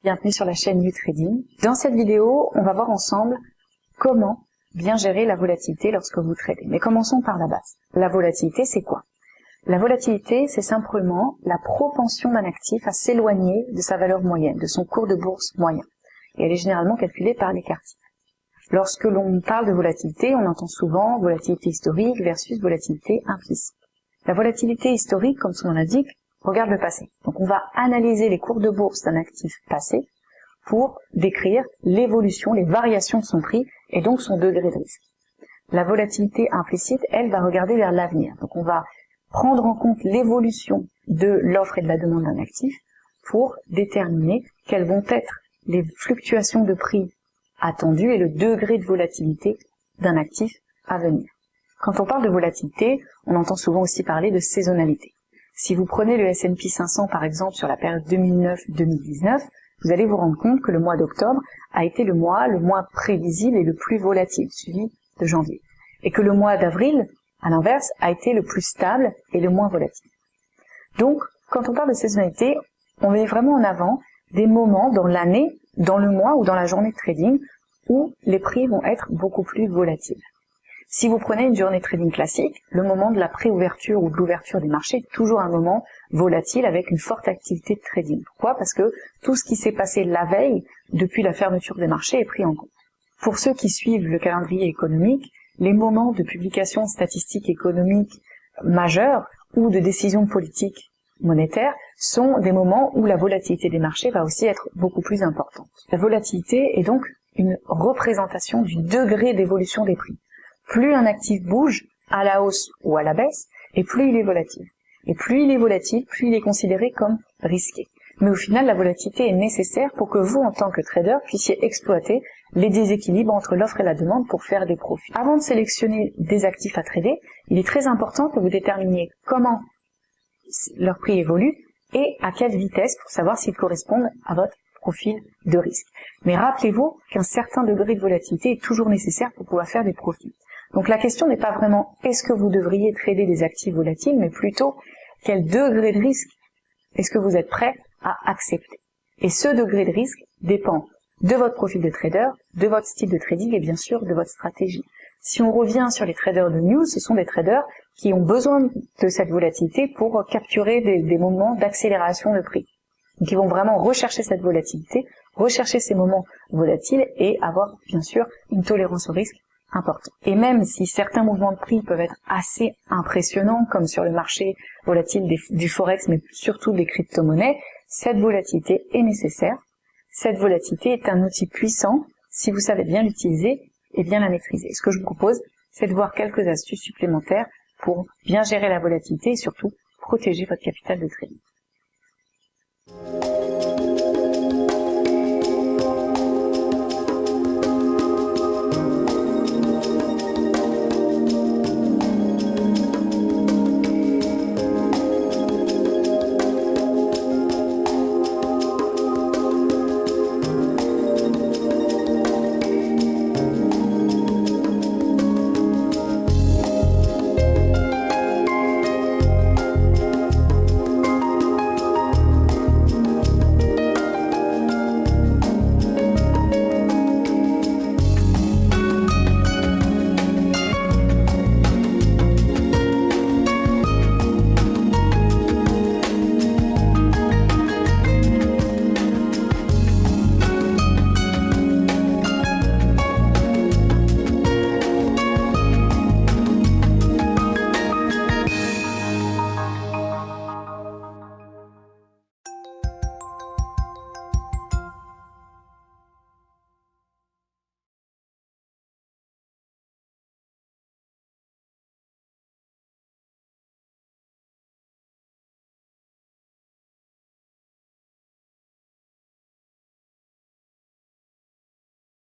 Bienvenue sur la chaîne NuTrading. Dans cette vidéo, on va voir ensemble comment bien gérer la volatilité lorsque vous tradez. Mais commençons par la base. La volatilité, c'est quoi? La volatilité, c'est simplement la propension d'un actif à s'éloigner de sa valeur moyenne, de son cours de bourse moyen. Et elle est généralement calculée par l'écart-type. Lorsque l'on parle de volatilité, on entend souvent volatilité historique versus volatilité implicite. La volatilité historique, comme son nom l'indique, regarde le passé. Donc on va analyser les cours de bourse d'un actif passé pour décrire l'évolution, les variations de son prix et donc son degré de risque. La volatilité implicite, elle, va regarder vers l'avenir. Donc on va prendre en compte l'évolution de l'offre et de la demande d'un actif pour déterminer quelles vont être les fluctuations de prix attendues et le degré de volatilité d'un actif à venir. Quand on parle de volatilité, on entend souvent aussi parler de saisonnalité. Si vous prenez le S&P 500 par exemple sur la période 2009-2019, vous allez vous rendre compte que le mois d'octobre a été le mois le moins prévisible et le plus volatile, suivi de janvier. Et que le mois d'avril, à l'inverse, a été le plus stable et le moins volatile. Donc, quand on parle de saisonnalité, on met vraiment en avant des moments dans l'année, dans le mois ou dans la journée de trading où les prix vont être beaucoup plus volatiles. Si vous prenez une journée de trading classique, le moment de la préouverture ou de l'ouverture des marchés est toujours un moment volatile avec une forte activité de trading. Pourquoi? Parce que tout ce qui s'est passé la veille, depuis la fermeture des marchés, est pris en compte. Pour ceux qui suivent le calendrier économique, les moments de publication statistiques économiques majeures ou de décisions politiques monétaires sont des moments où la volatilité des marchés va aussi être beaucoup plus importante. La volatilité est donc une représentation du degré d'évolution des prix. Plus un actif bouge à la hausse ou à la baisse, et plus il est volatile. Et plus il est volatile, plus il est considéré comme risqué. Mais au final, la volatilité est nécessaire pour que vous, en tant que trader, puissiez exploiter les déséquilibres entre l'offre et la demande pour faire des profits. Avant de sélectionner des actifs à trader, il est très important que vous déterminiez comment leur prix évolue et à quelle vitesse pour savoir s'ils correspondent à votre profil de risque. Mais rappelez-vous qu'un certain degré de volatilité est toujours nécessaire pour pouvoir faire des profits. Donc la question n'est pas vraiment est-ce que vous devriez trader des actifs volatiles, mais plutôt quel degré de risque est-ce que vous êtes prêt à accepter. Et ce degré de risque dépend de votre profil de trader, de votre style de trading et bien sûr de votre stratégie. Si on revient sur les traders de news, ce sont des traders qui ont besoin de cette volatilité pour capturer des moments d'accélération de prix. Donc ils vont vraiment rechercher cette volatilité, rechercher ces moments volatiles et avoir bien sûr une tolérance au risque important. Et même si certains mouvements de prix peuvent être assez impressionnants, comme sur le marché volatile du Forex, mais surtout des crypto-monnaies, cette volatilité est nécessaire. Cette volatilité est un outil puissant si vous savez bien l'utiliser et bien la maîtriser. Ce que je vous propose, c'est de voir quelques astuces supplémentaires pour bien gérer la volatilité et surtout protéger votre capital de trading.